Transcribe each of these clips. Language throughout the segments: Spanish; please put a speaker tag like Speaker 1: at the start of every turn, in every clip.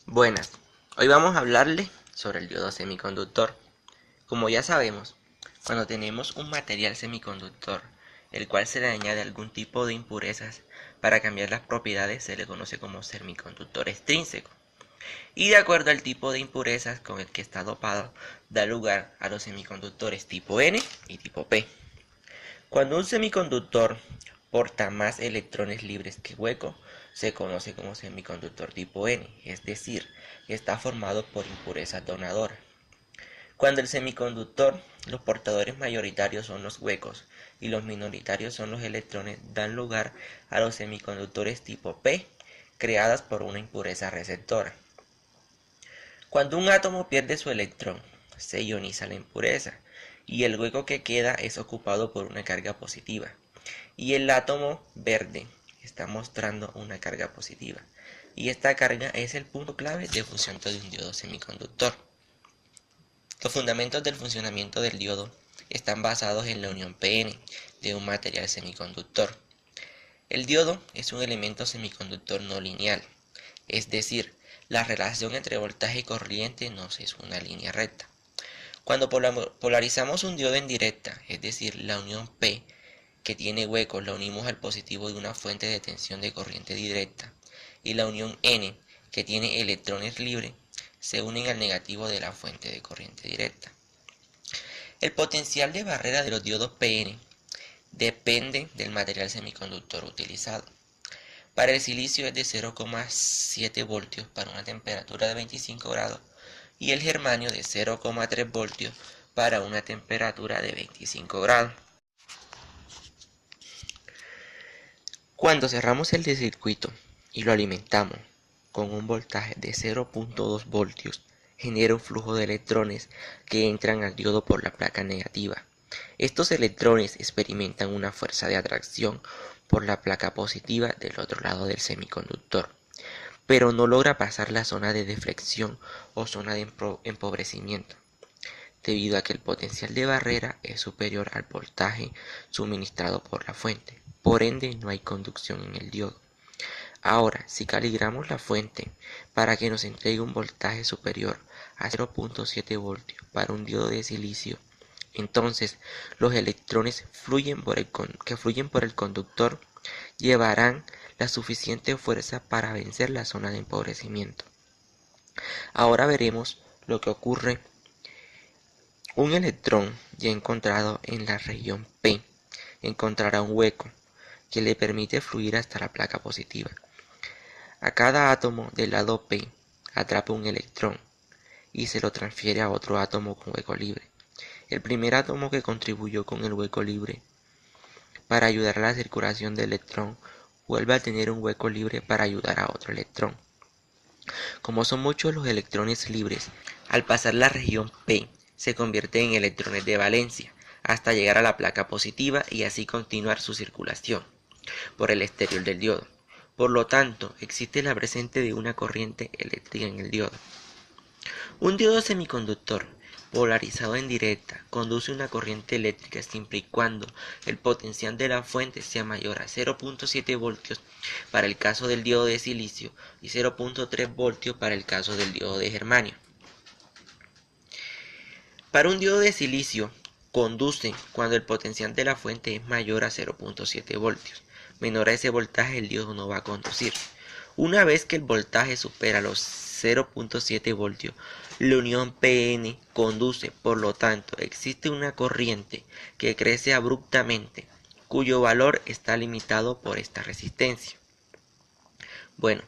Speaker 1: Buenas, hoy vamos a hablarle sobre el diodo semiconductor. Como ya sabemos, cuando tenemos un material semiconductor, el cual se le añade algún tipo de impurezas para cambiar las propiedades, se le conoce como semiconductor extrínseco. Y de acuerdo al tipo de impurezas con el que está dopado, da lugar a los semiconductores tipo N y tipo P. Cuando un semiconductor porta más electrones libres que huecos, se conoce como semiconductor tipo N, es decir, está formado por impurezas donadoras. Cuando el semiconductor, los portadores mayoritarios son los huecos y los minoritarios son los electrones, dan lugar a los semiconductores tipo P, creadas por una impureza receptora. Cuando un átomo pierde su electrón, se ioniza la impureza y el hueco que queda es ocupado por una carga positiva. Y el átomo verde está mostrando una carga positiva. Y esta carga es el punto clave de función de un diodo semiconductor. Los fundamentos del funcionamiento del diodo están basados en la unión Pn de un material semiconductor. El diodo es un elemento semiconductor no lineal, es decir, la relación entre voltaje y corriente no es una línea recta. Cuando polarizamos un diodo en directa, es decir, la unión P que tiene huecos, la unimos al positivo de una fuente de tensión de corriente directa, y la unión N que tiene electrones libres, se unen al negativo de la fuente de corriente directa. El potencial de barrera de los diodos PN depende del material semiconductor utilizado. Para el silicio es de 0,7 voltios para una temperatura de 25 grados y el germanio de 0,3 voltios para una temperatura de 25 grados. Cuando cerramos el circuito y lo alimentamos con un voltaje de 0,2 voltios, genera un flujo de electrones que entran al diodo por la placa negativa. Estos electrones experimentan una fuerza de atracción por la placa positiva del otro lado del semiconductor, pero no logra pasar la zona de deflexión o zona de empobrecimiento, debido a que el potencial de barrera es superior al voltaje suministrado por la fuente. Por ende, no hay conducción en el diodo. Ahora, si calibramos la fuente para que nos entregue un voltaje superior a 0,7 voltios para un diodo de silicio, entonces los electrones que fluyen por el conductor llevarán la suficiente fuerza para vencer la zona de empobrecimiento. Ahora veremos lo que ocurre. Un electrón ya encontrado en la región P encontrará un hueco que le permite fluir hasta la placa positiva. A cada átomo del lado P atrapa un electrón y se lo transfiere a otro átomo con hueco libre. El primer átomo que contribuyó con el hueco libre para ayudar a la circulación del electrón vuelve a tener un hueco libre para ayudar a otro electrón. Como son muchos los electrones libres, al pasar la región P se convierten en electrones de valencia hasta llegar a la placa positiva y así continuar su circulación por el exterior del diodo. Por lo tanto, existe la presencia de una corriente eléctrica en el diodo. Un diodo semiconductor polarizado en directa conduce una corriente eléctrica siempre y cuando el potencial de la fuente sea mayor a 0,7 voltios para el caso del diodo de silicio y 0,3 voltios para el caso del diodo de germanio. Para un diodo de silicio, conduce cuando el potencial de la fuente es mayor a 0,7 voltios. Menor a ese voltaje, el diodo no va a conducir. Una vez que el voltaje supera los 0,7 voltios, la unión Pn conduce, por lo tanto, existe una corriente que crece abruptamente, cuyo valor está limitado por esta resistencia. Bueno,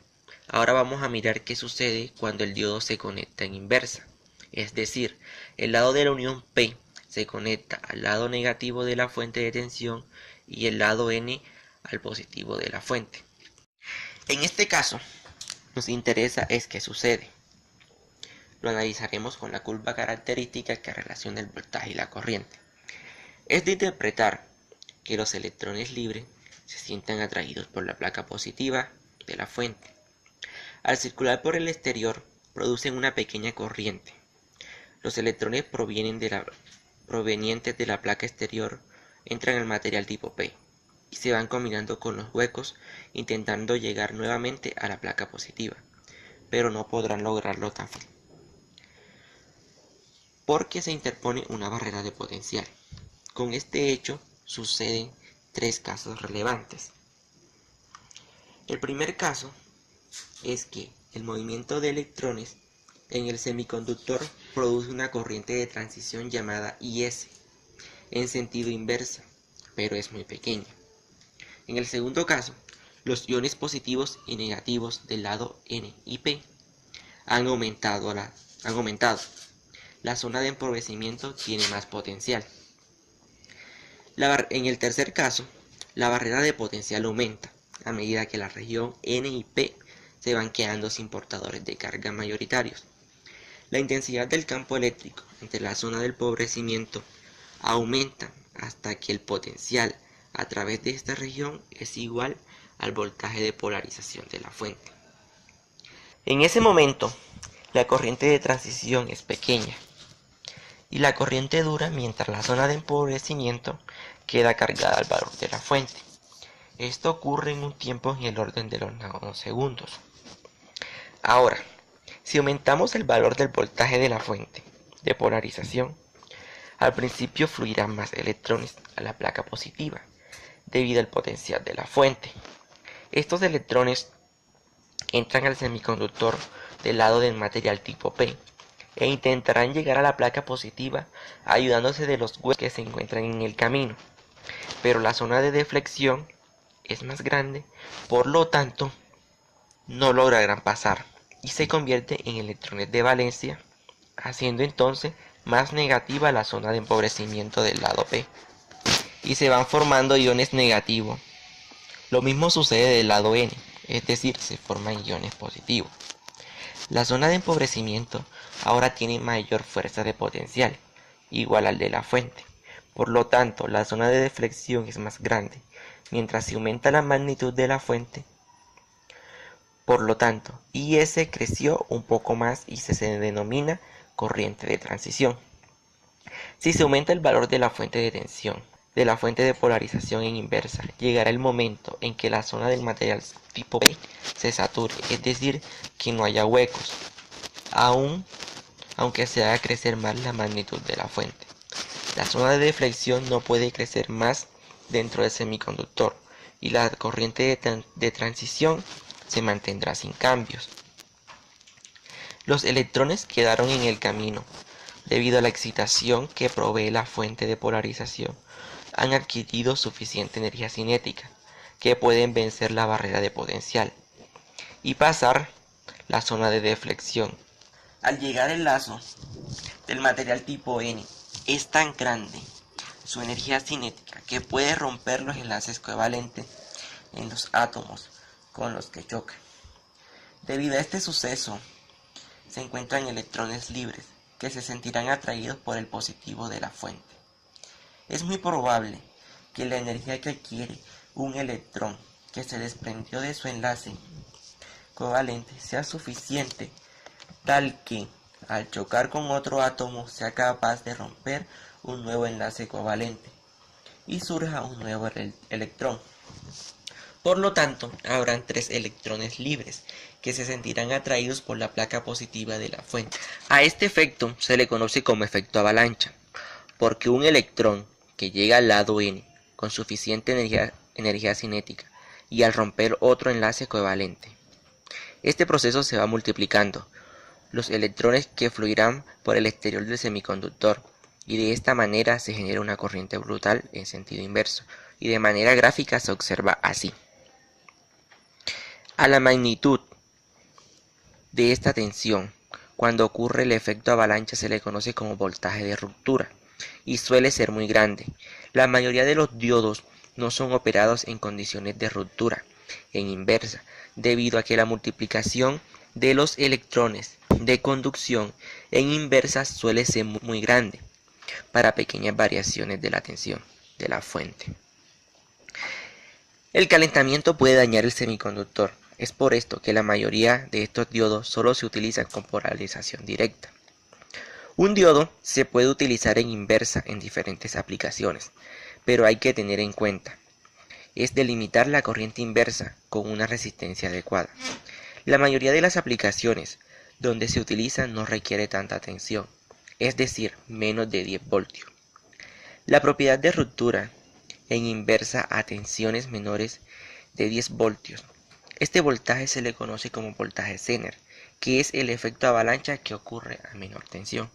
Speaker 1: ahora vamos a mirar qué sucede cuando el diodo se conecta en inversa. Es decir, el lado de la unión P se conecta al lado negativo de la fuente de tensión y el lado N al positivo de la fuente. En este caso, nos interesa es qué sucede. Lo analizaremos con la curva característica que relaciona el voltaje y la corriente. Es de interpretar que los electrones libres se sientan atraídos por la placa positiva de la fuente. Al circular por el exterior, producen una pequeña corriente. Los electrones provenientes de la placa exterior entran al material tipo P y se van combinando con los huecos, intentando llegar nuevamente a la placa positiva. pero no podrán lograrlo tan fácil, porque se interpone una barrera de potencial. Con este hecho suceden tres casos relevantes. El primer caso es que el movimiento de electrones en el semiconductor produce una corriente de transición llamada IS en sentido inversa, pero es muy pequeña. En el segundo caso, los iones positivos y negativos del lado N y P han aumentado. La zona de empobrecimiento tiene más potencial. En el tercer caso, la barrera de potencial aumenta a medida que la región N y P se van quedando sin portadores de carga mayoritarios. La intensidad del campo eléctrico entre la zona del empobrecimiento aumenta hasta que el potencial a través de esta región es igual al voltaje de polarización de la fuente. En ese momento, la corriente de transición es pequeña y la corriente dura mientras la zona de empobrecimiento queda cargada al valor de la fuente. Esto ocurre en un tiempo en el orden de los nanosegundos. Ahora, si aumentamos el valor del voltaje de la fuente de polarización, al principio fluirán más electrones a la placa positiva, debido al potencial de la fuente. Estos electrones entran al semiconductor del lado del material tipo P e intentarán llegar a la placa positiva ayudándose de los huecos que se encuentran en el camino, pero la zona de deflexión es más grande, por lo tanto no lograrán pasar y se convierte en electrones de valencia, haciendo entonces más negativa la zona de empobrecimiento del lado P y se van formando iones negativos. Lo mismo sucede del lado N, es decir, se forman iones positivos. La zona de empobrecimiento ahora tiene mayor fuerza de potencial, igual al de la fuente. Por lo tanto, la zona de deflexión es más grande, mientras se aumenta la magnitud de la fuente. Por lo tanto, IS creció un poco más y se denomina corriente de transición. Si se aumenta el valor de la fuente de tensión, de la fuente de polarización en inversa, llegará el momento en que la zona del material tipo P se sature, es decir, que no haya huecos, aunque se haga crecer más la magnitud de la fuente. La zona de deflexión no puede crecer más dentro del semiconductor y la corriente de transición se mantendrá sin cambios. Los electrones quedaron en el camino debido a la excitación que provee la fuente de polarización. Han adquirido suficiente energía cinética que pueden vencer la barrera de potencial y pasar la zona de deflexión. Al llegar el lazo del material tipo N es tan grande su energía cinética que puede romper los enlaces covalentes en los átomos con los que choca. Debido a este suceso, se encuentran electrones libres que se sentirán atraídos por el positivo de la fuente. Es muy probable que la energía que adquiere un electrón que se desprendió de su enlace covalente sea suficiente tal que al chocar con otro átomo sea capaz de romper un nuevo enlace covalente y surja un nuevo electrón. Por lo tanto, habrán tres electrones libres que se sentirán atraídos por la placa positiva de la fuente. A este efecto se le conoce como efecto avalancha, porque un electrón que llega al lado N con suficiente energía cinética y al romper otro enlace covalente, este proceso se va multiplicando los electrones que fluirán por el exterior del semiconductor y de esta manera se genera una corriente brutal en sentido inverso y de manera gráfica se observa así. A la magnitud de esta tensión, cuando ocurre el efecto avalancha se le conoce como voltaje de ruptura y suele ser muy grande. La mayoría de los diodos no son operados en condiciones de ruptura en inversa, debido a que la multiplicación de los electrones de conducción en inversa suele ser muy grande para pequeñas variaciones de la tensión de la fuente. El calentamiento puede dañar el semiconductor. Es por esto que la mayoría de estos diodos solo se utilizan con polarización directa. Un diodo se puede utilizar en inversa en diferentes aplicaciones, pero hay que tener en cuenta es delimitar la corriente inversa con una resistencia adecuada. La mayoría de las aplicaciones donde se utiliza no requiere tanta tensión, es decir, menos de 10 voltios. La propiedad de ruptura en inversa a tensiones menores de 10 voltios. Este voltaje se le conoce como voltaje Zener, que es el efecto avalancha que ocurre a menor tensión.